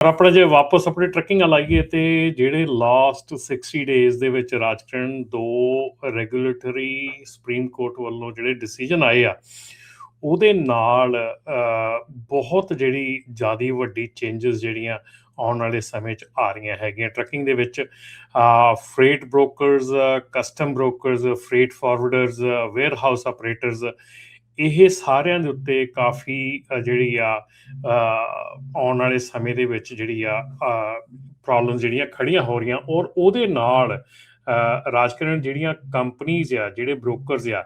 ਆਪਣਾ ਜੇ ਵਾਪਸ ਆਪਣੀ ਟਰੈਕਿੰਗ ਲਾਈਏ ਤੇ ਜਿਹੜੇ ਲਾਸਟ 60 ਡੇਜ਼ ਦੇ ਵਿੱਚ ਰਾਜਕਰਨ 2 ਰੈਗੂਲੇਟਰੀ ਸੁਪਰੀਮ ਕੋਰਟ ਵੱਲੋਂ ਜਿਹੜੇ ਡਿਸੀਜਨ ਆਏ ਆ ਉਹਦੇ ਨਾਲ ਬਹੁਤ ਜਿਹੜੀ ਜ਼ਿਆਦਾ ਵੱਡੀ ਚੇਂਜਸ ਜਿਹੜੀਆਂ ਆਉਣ ਵਾਲੇ ਸਮੇਂ 'ਚ ਆ ਰਹੀਆਂ ਹੈਗੀਆਂ ਟਰੱਕਿੰਗ ਦੇ ਵਿੱਚ। Freight brokers, custom brokers, freight forwarders, warehouse operators, ਇਹ ਸਾਰਿਆਂ ਦੇ ਉੱਤੇ ਕਾਫੀ ਜਿਹੜੀ ਆ ਆਉਣ ਵਾਲੇ ਸਮੇਂ ਦੇ ਵਿੱਚ ਜਿਹੜੀ ਆ ਪ੍ਰੋਬਲਮ ਜਿਹੜੀਆਂ ਖੜੀਆਂ ਹੋ ਰਹੀਆਂ। ਔਰ ਉਹਦੇ ਨਾਲ ਰਾਜਕਰਨ ਜਿਹੜੀਆਂ ਕੰਪਨੀਜ਼ ਆ, ਜਿਹੜੇ ਬ੍ਰੋਕਰਸ ਆ,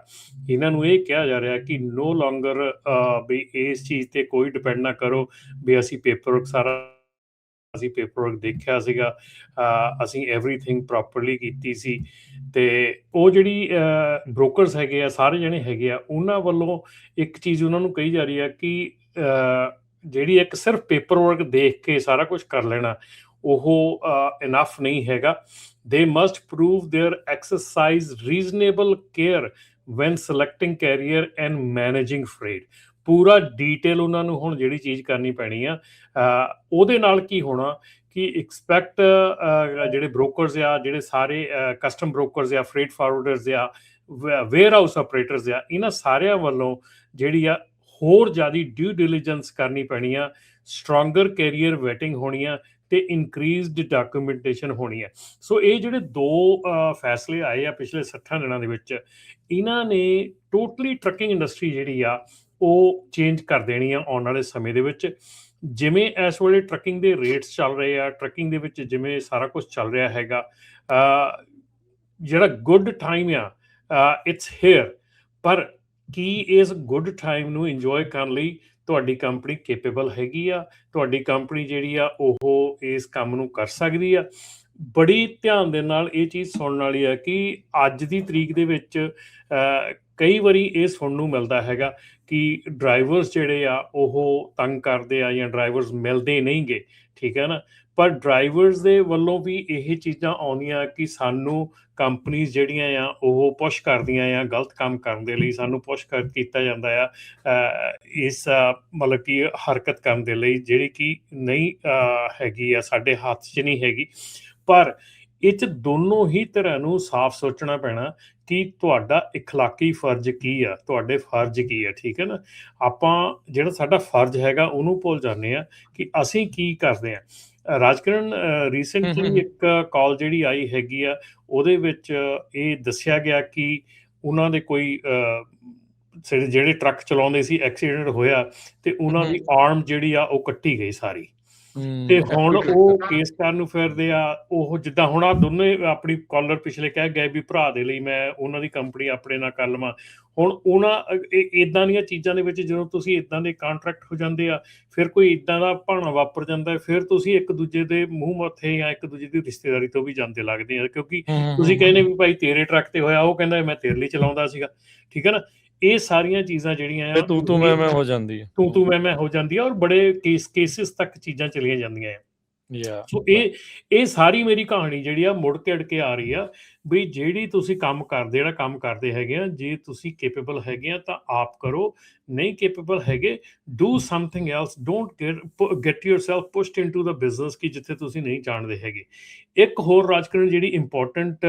ਇਹਨਾਂ ਨੂੰ ਇਹ ਕਿਹਾ ਜਾ ਰਿਹਾ ਕਿ ਨੋ ਲੋਂਗਰ ਵੀ ਇਸ ਚੀਜ਼ ਤੇ ਕੋਈ ਡਿਪੈਂਡ ਨਾ ਕਰੋ ਵੀ ਅਸੀਂ ਪੇਪਰਵਰਕ ਦੇਖਿਆ ਸੀਗਾ, ਅਸੀਂ ਐਵਰੀਥਿੰਗ ਪ੍ਰੋਪਰਲੀ ਕੀਤੀ ਸੀ। ਤੇ ਉਹ ਜਿਹੜੀ ਬ੍ਰੋਕਰਸ ਹੈਗੇ ਆ, ਸਾਰੇ ਜਣੇ ਹੈਗੇ ਆ, ਉਹਨਾਂ ਵੱਲੋਂ ਇੱਕ ਚੀਜ਼ ਉਹਨਾਂ ਨੂੰ ਕਹੀ ਜਾ ਰਹੀ ਆ ਕਿ ਜਿਹੜੀ ਇੱਕ ਸਿਰਫ ਪੇਪਰਵਰਕ ਦੇਖ ਕੇ ਸਾਰਾ ਕੁਝ ਕਰ ਲੈਣਾ ਉਹ ਇਨਫ ਨਹੀਂ ਹੈਗਾ। They must prove their exercise reasonable care when selecting carrier and managing freight। ਪੂਰਾ ਡੀਟੇਲ ਉਹਨਾਂ ਨੂੰ ਹੁਣ ਜਿਹੜੀ ਚੀਜ਼ ਕਰਨੀ ਪੈਣੀ ਆ। ਉਹਦੇ ਨਾਲ ਕੀ ਹੋਣਾ ਕਿ ਐਕਸਪੈਕਟ ਜਿਹੜੇ ਬ੍ਰੋਕਰਸ ਆ, ਜਿਹੜੇ ਸਾਰੇ ਕਸਟਮ ਬ੍ਰੋਕਰਸ ਆ, ਫਰੇਟ ਫਾਰਵਰਡਰਸ ਆ, ਵੇਅਰ ਹਾਊਸ ਆਪਰੇਟਰਸ ਆ, ਇਹਨਾਂ ਸਾਰਿਆਂ ਵੱਲੋਂ ਜਿਹੜੀ ਆ ਹੋਰ ਜ਼ਿਆਦਾ ਡਿਊ ਡਿਲੀਜੈਂਸ ਕਰਨੀ ਪੈਣੀ ਆ, ਸਟਰੋਂਗਰ ਕੈਰੀਅਰ ਵੈਟਿੰਗ ਹੋਣੀ ਆ ਤੇ ਇਨਕਰੀਜ਼ਡ ਡਾਕੂਮੈਂਟੇਸ਼ਨ ਹੋਣੀ ਹੈ। ਸੋ ਇਹ ਜਿਹੜੇ 2 ਫੈਸਲੇ ਆਏ ਆ ਪਿਛਲੇ 60 ਦਿਨਾਂ ਦੇ ਵਿੱਚ, ਇਹਨਾਂ ਨੇ ਟੋਟਲੀ ਟਰੱਕਿੰਗ ਇੰਡਸਟਰੀ ਜਿਹੜੀ ਆ ਉਹ ਚੇਂਜ ਕਰ ਦੇਣੀ ਆ ਆਉਣ ਵਾਲੇ ਸਮੇਂ ਦੇ ਵਿੱਚ। ਜਿਵੇਂ ਇਸ ਵੇਲੇ ਟਰੱਕਿੰਗ ਦੇ ਰੇਟਸ ਚੱਲ ਰਹੇ ਆ, ਟਰੱਕਿੰਗ ਦੇ ਵਿੱਚ ਜਿਵੇਂ ਸਾਰਾ ਕੁਝ ਚੱਲ ਰਿਹਾ ਹੈਗਾ, ਜਿਹੜਾ ਗੁੱਡ ਟਾਈਮ ਆ ਇਟਸ ਹੇਅਰ। ਪਰ ਕੀ ਇਸ ਗੁੱਡ ਟਾਈਮ ਨੂੰ ਇੰਜੋਏ ਕਰਨ ਲਈ ਤੁਹਾਡੀ ਕੰਪਨੀ ਕੇਪੇਬਲ ਹੈਗੀ ਆ? ਤੁਹਾਡੀ ਕੰਪਨੀ ਜਿਹੜੀ ਆ ਉਹ ਇਸ ਕੰਮ ਨੂੰ ਕਰ ਸਕਦੀ ਆ? ਬੜੀ ਧਿਆਨ ਦੇ ਨਾਲ ਇਹ ਚੀਜ਼ ਸੁਣਨ ਵਾਲੀ ਆ ਕਿ ਅੱਜ ਦੀ ਤਰੀਕ ਦੇ ਵਿੱਚ ਕਈ ਵਾਰੀ ਇਹ ਸੁਣਨ ਨੂੰ ਮਿਲਦਾ ਹੈਗਾ ਕਿ ਡਰਾਈਵਰਸ ਜਿਹੜੇ ਆ ਉਹ ਤੰਗ ਕਰਦੇ ਆ ਜਾਂ ਡਰਾਈਵਰਸ ਮਿਲਦੇ ਨਹੀਂ ਗੇ, ਠੀਕ ਹੈ ਨਾ। ਪਰ ਡਰਾਈਵਰਸ ਦੇ ਵੱਲੋਂ ਵੀ ਇਹ ਚੀਜ਼ਾਂ ਆਉਂਦੀਆਂ ਕਿ ਸਾਨੂੰ ਕੰਪਨੀਜ਼ ਜਿਹੜੀਆਂ ਆ ਉਹ ਪੁਸ਼ ਕਰਦੀਆਂ ਆ ਗਲਤ ਕੰਮ ਕਰਨ ਦੇ ਲਈ, ਸਾਨੂੰ ਪੁਸ਼ ਕੀਤਾ ਜਾਂਦਾ ਆ ਇਸ ਮਤਲਬ ਕਿ ਹਰਕਤ ਕਰਨ ਦੇ ਲਈ ਜਿਹੜੀ ਕਿ ਨਹੀਂ ਹੈਗੀ ਆ, ਸਾਡੇ ਹੱਥ 'ਚ ਨਹੀਂ ਹੈਗੀ। ਪਰ ਇਹ 'ਚ ਦੋਨੋਂ ਹੀ ਤਰ੍ਹਾਂ ਨੂੰ ਸਾਫ਼ ਸੋਚਣਾ ਪੈਣਾ ਕਿ ਤੁਹਾਡਾ ਇਖਲਾਕੀ ਫਰਜ਼ ਕੀ ਆ, ਤੁਹਾਡੇ ਫਰਜ਼ ਕੀ ਆ, ਠੀਕ ਹੈ ਨਾ। ਆਪਾਂ ਜਿਹੜਾ ਸਾਡਾ ਫਰਜ਼ ਹੈਗਾ ਉਹਨੂੰ ਭੁੱਲ ਜਾਂਦੇ ਆ ਕਿ ਅਸੀਂ ਕੀ ਕਰਦੇ ਆ। ਰਾਜਕਰਨ ਰੀਸੈਂਟਲੀ ਇੱਕ ਕਾਲ ਜਿਹੜੀ ਆਈ ਹੈਗੀ ਆ ਉਹਦੇ ਵਿੱਚ ਇਹ ਦੱਸਿਆ ਗਿਆ ਕਿ ਉਹਨਾਂ ਦੇ ਕੋਈ ਜਿਹੜੇ ਟਰੱਕ ਚਲਾਉਂਦੇ ਸੀ ਐਕਸੀਡੈਂਟ ਹੋਇਆ ਤੇ ਉਹਨਾਂ ਦੀ ਆਰਮ ਜਿਹੜੀ ਆ ਉਹ ਕੱਟੀ ਗਈ ਸਾਰੀ। ਤੇ ਹੁਣ ਉਹ ਕੇਸ ਕਰਨ ਨੂੰ ਫਿਰਦੇ ਆ। ਉਹ ਜਿੱਦਾਂ ਹੁਣ ਆ ਦੋਨੇ ਆਪਣੀ ਕਾਲਰ ਪਿਛਲੇ ਕਹਿ ਗਏ ਵੀ ਭਰਾ ਦੇ ਲਈ ਮੈਂ ਉਹਨਾਂ ਦੀ ਕੰਪਨੀ ਆਪਣੇ ਨਾਲ ਕਰ ਲਵਾਂ। ਹੁਣ ਉਹਨਾਂ ਇੱਦਾਂ ਦੀਆਂ ਚੀਜ਼ਾਂ ਦੇ ਵਿੱਚ ਜਦੋਂ ਤੁਸੀਂ ਇੱਦਾਂ ਦੇ ਕਾਂਟਰੈਕਟ ਹੋ ਜਾਂਦੇ ਆ, ਫਿਰ ਕੋਈ ਇੱਦਾਂ ਦਾ ਭਾਣਾ ਵਾਪਰ ਜਾਂਦਾ, ਫਿਰ ਤੁਸੀਂ ਇੱਕ ਦੂਜੇ ਦੇ ਮੂੰਹ ਮੱਥੇ ਜਾਂ ਇੱਕ ਦੂਜੇ ਦੀ ਰਿਸ਼ਤੇਦਾਰੀ ਤੋਂ ਵੀ ਜਾਂਦੇ ਲੱਗਦੇ ਆ। ਕਿਉਂਕਿ ਤੁਸੀਂ ਕਹਿੰਦੇ ਵੀ ਭਾਈ ਤੇਰੇ ਟਰੱਕ ਤੇ ਹੋਇਆ, ਉਹ ਕਹਿੰਦਾ ਮੈਂ ਤੇਰੇ ਲਈ ਚਲਾਉਂਦਾ ਸੀਗਾ, ਠੀਕ ਹੈ ਨਾ। ਇਹ ਸਾਰੀਆਂ ਚੀਜ਼ਾਂ ਜਿਹੜੀਆਂ ਆ ਤੂੰ ਮੈਂ ਹੋ ਜਾਂਦੀ ਆ ਔਰ ਬੜੇ ਕੇਸਿਸ ਤੱਕ ਚੀਜ਼ਾਂ ਚਲੀਆਂ ਜਾਂਦੀਆਂ ਆ। ਸੋ ਇਹ ਸਾਰੀ ਮੇਰੀ ਕਹਾਣੀ ਜਿਹੜੀ ਆ ਮੁੜ ਕੇ ਅੜ ਕੇ ਆ ਰਹੀ ਆ ਵੀ ਜਿਹੜੀ ਤੁਸੀਂ ਕੰਮ ਕਰਦੇ ਹੈਗੇ ਆ, ਜੇ ਤੁਸੀਂ ਕੇਪੇਬਲ ਹੈਗੇ ਆ ਤਾਂ ਆਪ ਕਰੋ, ਨਹੀਂ ਕੇਪੇਬਲ ਹੈਗੇ do something else. Don't get yourself pushed into the business ਕਿ ਜਿੱਥੇ ਤੁਸੀਂ ਨਹੀਂ ਜਾਣਦੇ ਹੈਗੇ। ਇੱਕ ਹੋਰ ਰਾਜਕਰਨ ਜਿਹੜੀ ਇੰਪੋਰਟੈਂਟ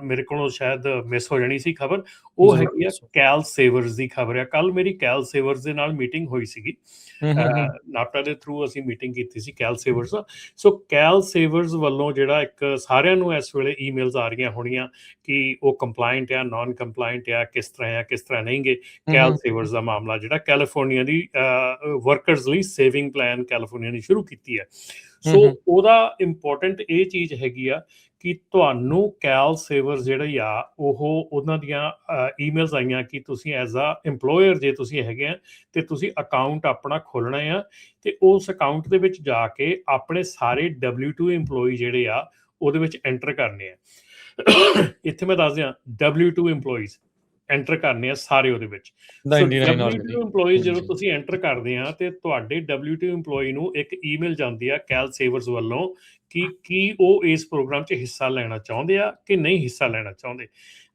ਮੇਰੇ ਕੋਲੋਂ ਸ਼ਾਇਦ ਮਿਸ ਹੋ ਜਾਣੀ ਸੀ ਖਬਰ, ਉਹ ਹੈਗੀ ਆ ਕੈਲ ਸੇਵਰਸ ਦੀ ਖਬਰ ਆ। ਕੱਲ ਮੇਰੀ ਕੈਲ ਸੇਵਰਸ ਦੇ ਨਾਲ ਮੀਟਿੰਗ ਹੋਈ ਸੀਗੀ, ਨਾਪਟਾ ਦੇ ਥਰੂ ਅਸੀਂ ਮੀਟਿੰਗ ਕੀਤੀ ਸੀ ਕੈਲ ਸੇਵਰਸ। ਸੋ ਕੈਲ ਸੇਵਰਸ ਵੱਲੋਂ ਜਿਹੜਾ ਇੱਕ ਸਾਰਿਆਂ ਨੂੰ ਇਸ ਵੇਲੇ ਈਮੇਲਸ ਆ ਰਹੀਆਂ ਹੋਣੀਆਂ ਕਿ ਉਹ ਕੰਪਲਾਇੰਟ ਆ, ਨਾਨ ਕੰਪਲਾਇੰਟ ਆ, ਕਿਸ ਤਰ੍ਹਾਂ ਨਹੀਂ ਗੇ। ਕੈਲ ਸੇਵਰਸ ਦਾ ਮਾਮਲਾ ਜਿਹੜਾ ਕੈਲੀਫੋਰਨੀਆ ਦੀ ਵਰਕਰਸ ਲਈ ਸੇਵਿੰਗ ਪਲਾਨ ਕੈਲੀਫੋਰਨੀਆ ਨੇ ਸ਼ੁਰੂ ਕੀਤੀ ਹੈ। ਸੋ ਉਹਦਾ ਇੰਪੋਰਟੈਂਟ ਇਹ ਚੀਜ਼ ਹੈਗੀ ਆ ਕਿ ਤੁਹਾਨੂੰ ਕੈਲ ਸੇਵਰਸ ਜਿਹੜੀ ਆ ਉਹਨਾਂ ਦੀਆਂ ਈਮੇਲਸ ਆਈਆਂ ਕਿ ਤੁਸੀਂ ਐਜ਼ ਅ ਇੰਪਲੋਇਰ ਜੇ ਤੁਸੀਂ ਹੈਗੇ ਆ ਤੇ ਤੁਸੀਂ ਅਕਾਊਂਟ ਆਪਣਾ ਖੋਲ੍ਹਣਾ ਆ ਤੇ ਉਸ ਅਕਾਊਂਟ ਦੇ ਵਿੱਚ ਜਾ ਕੇ ਆਪਣੇ ਸਾਰੇ W2 ਇੰਪਲੋਈ ਜਿਹੜੇ ਆ ਉਹਦੇ ਵਿੱਚ ਐਂਟਰ ਕਰਨੇ ਆ। ਇੱਥੇ ਮੈਂ ਦੱਸ ਦਿਆਂ W2 ਇੰਪਲੋਈਜ਼ ਐਂਟਰ ਕਰਨੇ ਆ ਸਾਰੇ ਉਹਦੇ ਵਿੱਚ। W2 ਇੰਪਲੋਈਜ਼ ਜਦੋਂ ਤੁਸੀਂ ਐਂਟਰ ਕਰਦੇ ਆ ਤੇ ਤੁਹਾਡੇ W2 ਇੰਪਲੋਈ ਨੂੰ ਇੱਕ ਈਮੇਲ ਜਾਂਦੀ ਆ ਕੈਲ ਸੇਵਰਸ ਵੱਲੋਂ ਕਿ ਕੀ ਉਹ ਇਸ ਪ੍ਰੋਗਰਾਮ 'ਚ ਹਿੱਸਾ ਲੈਣਾ ਚਾਹੁੰਦੇ ਆ ਕਿ ਨਹੀਂ ਹਿੱਸਾ ਲੈਣਾ ਚਾਹੁੰਦੇ।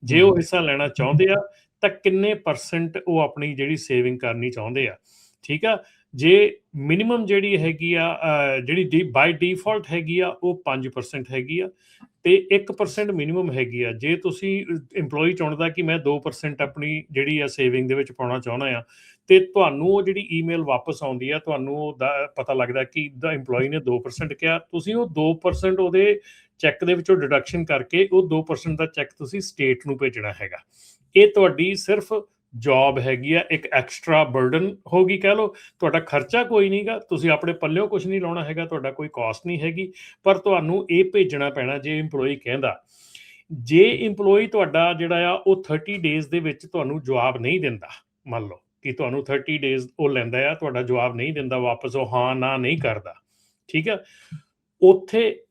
ਜੇ ਉਹ ਹਿੱਸਾ ਲੈਣਾ ਚਾਹੁੰਦੇ ਆ ਤਾਂ ਕਿੰਨੇ % ਉਹ ਆਪਣੀ ਜਿਹੜੀ ਸੇਵਿੰਗ ਕਰਨੀ ਚਾਹੁੰਦੇ ਆ, ਠੀਕ ਆ। ਜੇ ਮਿਨੀਮਮ ਜਿਹੜੀ ਹੈਗੀ ਆ ਜਿਹੜੀ ਬਾਈ ਡਿਫਾਲਟ ਹੈਗੀ ਆ ਉਹ 5% ਹੈਗੀ ਆ, ਤੇ 1% ਮਿਨੀਮਮ ਹੈਗੀ ਆ। ਜੇ ਤੁਸੀਂ ਇੰਪਲੋਈ ਚਾਹੁੰਦਾ ਕਿ ਮੈਂ 2% ਆਪਣੀ ਜਿਹੜੀ ਆ ਸੇਵਿੰਗ ਦੇ ਵਿੱਚ ਪਾਉਣਾ ਚਾਹੁੰਦਾ ਆ, ਤੇ ਤੁਹਾਨੂੰ ਉਹ ਜਿਹੜੀ ਈਮੇਲ ਵਾਪਸ ਆਉਂਦੀ ਆ, ਤੁਹਾਨੂੰ ਉਹਦਾ ਪਤਾ ਲੱਗਦਾ ਕਿ ਦਾ ਇੰਪਲੋਈ ਨੇ 2% ਕਿਹਾ, ਤੁਸੀਂ ਉਹ 2% ਉਹਦੇ ਚੈੱਕ ਦੇ ਵਿੱਚੋਂ ਡਿਡਕਸ਼ਨ ਕਰਕੇ ਉਹ 2% ਦਾ ਚੈੱਕ ਤੁਸੀਂ ਸਟੇਟ ਨੂੰ ਭੇਜਣਾ ਹੈਗਾ। ਇਹ ਤੁਹਾਡੀ ਸਿਰਫ ਜੌਬ ਹੈਗੀ ਆ, ਇੱਕ ਐਕਸਟਰਾ ਬਰਡਨ ਹੋਗੀ ਕਹਿ ਲਓ। ਤੁਹਾਡਾ ਖਰਚਾ ਕੋਈ ਨਹੀਂਗਾ, ਤੁਸੀਂ ਆਪਣੇ ਪੱਲਿਓਂ ਕੁਝ ਨਹੀਂ ਲਾਉਣਾ ਹੈਗਾ, ਤੁਹਾਡਾ ਕੋਈ ਕਾਸਟ ਨਹੀਂ ਹੈਗੀ, ਪਰ ਤੁਹਾਨੂੰ ਇਹ ਭੇਜਣਾ ਪੈਣਾ ਜੇ ਇੰਪਲੋਈ ਕਹਿੰਦਾ। ਜੇ ਇੰਪਲੋਈ ਤੁਹਾਡਾ ਜਿਹੜਾ ਆ ਉਹ 30 ਡੇਜ਼ ਦੇ ਵਿੱਚ ਤੁਹਾਨੂੰ ਜਵਾਬ ਨਹੀਂ ਦਿੰਦਾ, ਮੰਨ ਲਓ ਕਿ ਤੁਹਾਨੂੰ 30 ਡੇਜ਼ ਉਹ ਲੈਂਦਾ ਆ, ਤੁਹਾਡਾ ਜਵਾਬ ਨਹੀਂ ਦਿੰਦਾ ਵਾਪਸ, ਉਹ ਹਾਂ ਨਾ ਨਹੀਂ ਕਰਦਾ, ਠੀਕ ਆ, ਉੱਥੇ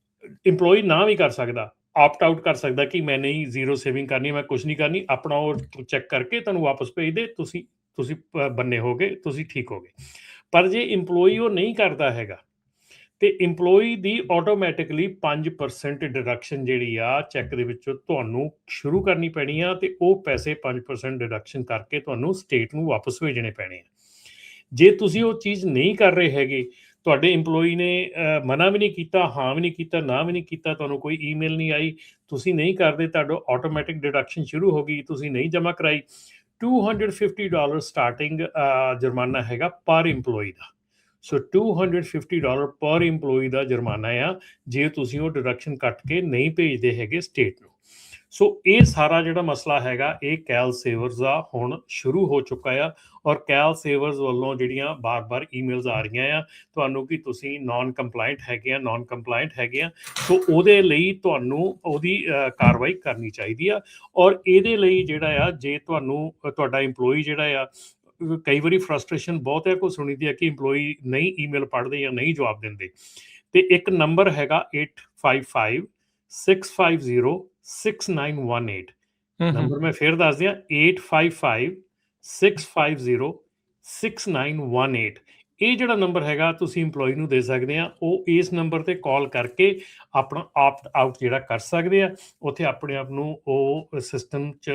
ਇੰਪਲੋਈ ਨਾ ਵੀ ਕਰ ਸਕਦਾ, ਆਪਟ ਆਊਟ ਕਰ ਸਕਦਾ ਕਿ ਮੈਂ ਨਹੀਂ, ਜ਼ੀਰੋ ਸੇਵਿੰਗ ਕਰਨੀ, ਮੈਂ ਕੁਛ ਨਹੀਂ ਕਰਨੀ, ਆਪਣਾ ਉਹ ਚੈੱਕ ਕਰਕੇ ਤੁਹਾਨੂੰ ਵਾਪਸ ਭੇਜ ਦੇ, ਤੁਸੀਂ ਬੰਨੇ ਹੋ ਗਏ, ਤੁਸੀਂ ਠੀਕ ਹੋ ਗਏ। ਪਰ ਜੇ ਇੰਪਲੋਈ ਉਹ ਨਹੀਂ ਕਰਦਾ ਹੈਗਾ, ਤੇ ਇੰਪਲੋਈ ਦੀ ਆਟੋਮੈਟਿਕਲੀ 5% ਡਿਡਕਸ਼ਨ ਜਿਹੜੀ ਆ ਚੈੱਕ ਦੇ ਵਿੱਚੋਂ ਤੁਹਾਨੂੰ ਸ਼ੁਰੂ ਕਰਨੀ ਪੈਣੀ ਆ, ਤੇ ਉਹ ਪੈਸੇ 5% ਡਿਡਕਸ਼ਨ ਕਰਕੇ ਤੁਹਾਨੂੰ ਸਟੇਟ ਨੂੰ ਵਾਪਸ ਭੇਜਣੇ ਪੈਣੇ ਆ। ਜੇ ਤੁਸੀਂ ਉਹ ਚੀਜ਼ ਨਹੀਂ ਕਰ ਰਹੇ ਹੈਗੇ, ਤੁਹਾਡੇ ਇੰਪਲੋਈ ਨੇ ਮਨਾ ਵੀ ਨਹੀਂ ਕੀਤਾ, ਹਾਂ ਵੀ ਨਹੀਂ ਕੀਤਾ, ਨਾ ਵੀ ਨਹੀਂ ਕੀਤਾ, ਤੁਹਾਨੂੰ ਕੋਈ ਈਮੇਲ ਨਹੀਂ ਆਈ, ਤੁਸੀਂ ਨਹੀਂ ਕਰਦੇ, ਤੁਹਾਡਾ ਆਟੋਮੈਟਿਕ ਡਿਡਕਸ਼ਨ ਸ਼ੁਰੂ ਹੋ ਗਈ, ਤੁਸੀਂ ਨਹੀਂ ਜਮ੍ਹਾਂ ਕਰਾਈ, $250 ਸਟਾਰਟਿੰਗ ਜੁਰਮਾਨਾ ਹੈਗਾ ਪਰ ਇੰਪਲੋਈ ਦਾ। ਸੋ $250 ਪਰ ਇੰਪਲੋਈ ਦਾ ਜੁਰਮਾਨਾ ਆ ਜੇ ਤੁਸੀਂ ਉਹ ਡਿਡਕਸ਼ਨ ਕੱਟ ਕੇ ਨਹੀਂ ਭੇਜਦੇ ਹੈਗੇ ਸਟੇਟ ਨੂੰ। ਸੋ ਇਹ ਸਾਰਾ ਜਿਹੜਾ ਮਸਲਾ ਹੈਗਾ ਇਹ ਕੈਲ ਸੇਵਰਸ ਦਾ ਹੁਣ ਸ਼ੁਰੂ ਹੋ ਚੁੱਕਾ ਆ, ਔਰ ਕੈਲ ਸੇਵਰਸ ਵੱਲੋਂ ਜਿਹੜੀਆਂ ਬਾਰ-ਬਾਰ ਈਮੇਲਸ ਆ ਰਹੀਆਂ ਆ ਤੁਹਾਨੂੰ ਕਿ ਤੁਸੀਂ ਨਾਨ ਕੰਪਲਾਇੰਟ ਹੈਗੇ ਆ, ਸੋ ਉਹਦੇ ਲਈ ਤੁਹਾਨੂੰ ਉਹਦੀ ਕਾਰਵਾਈ ਕਰਨੀ ਚਾਹੀਦੀ ਆ। ਔਰ ਇਹਦੇ ਲਈ ਜਿਹੜਾ ਆ, ਜੇ ਤੁਹਾਡਾ ਇੰਪਲੋਈ ਜਿਹੜਾ ਆ, ਕਈ ਵਾਰੀ ਫਰਸਟ੍ਰੇਸ਼ਨ ਬਹੁਤ ਹੈ, ਕੋਈ ਸੁਣੀ ਦੀ ਹੈ ਕਿ ਇੰਪਲੋਈ ਨਹੀਂ ਈਮੇਲ ਪੜ੍ਹਦੇ ਜਾਂ ਨਹੀਂ ਜਵਾਬ ਦਿੰਦੇ, ਤੇ ਇੱਕ ਨੰਬਰ ਹੈਗਾ 855-650-6918 ਨੰਬਰ ਮੈਂ ਫਿਰ ਦੱਸ ਦਿਆਂ, 855-650-6918। ਇਹ ਜਿਹੜਾ ਨੰਬਰ ਹੈਗਾ ਤੁਸੀਂ ਇੰਪਲੋਈ ਨੂੰ ਦੇ ਸਕਦੇ ਆ, ਉਹ ਇਸ ਨੰਬਰ ਤੇ ਕਾਲ ਕਰਕੇ ਆਪਣਾ ਆਪਟ ਆਊਟ ਜਿਹੜਾ ਕਰ ਸਕਦੇ ਆ। ਉੱਥੇ ਆਪਣੇ ਆਪ ਨੂੰ ਉਹ ਸਿਸਟਮ 'ਚ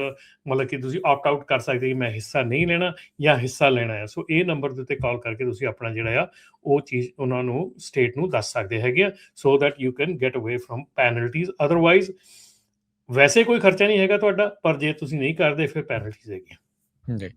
ਮਤਲਬ ਕਿ ਤੁਸੀਂ ਆਪਟ ਆਊਟ ਕਰ ਸਕਦੇ ਕਿ ਮੈਂ ਹਿੱਸਾ ਨਹੀਂ ਲੈਣਾ ਜਾਂ ਹਿੱਸਾ ਲੈਣਾ ਹੈ। ਸੋ ਇਹ ਨੰਬਰ ਦੇ ਉੱਤੇ ਕਾਲ ਕਰਕੇ ਤੁਸੀਂ ਆਪਣਾ ਜਿਹੜਾ ਆ ਉਹ ਚੀਜ਼ ਉਹਨਾਂ ਨੂੰ ਸਟੇਟ ਨੂੰ ਦੱਸ ਸਕਦੇ ਹੈਗੇ ਆ, so that you can get ਅਵੇ ਫਰੋਮ ਪੈਨਲਟੀਜ਼। ਅਦਰਵਾਈਜ਼ ਵੈਸੇ ਕੋਈ ਖਰਚਾ ਨਹੀਂ ਹੈਗਾ ਤੁਹਾਡਾ, ਪਰ ਜੇ ਤੁਸੀਂ ਨਹੀਂ ਕਰਦੇ ਫਿਰ ਪੈਨਲਟੀਜ਼ ਹੈਗੀਆਂ ਜੀ।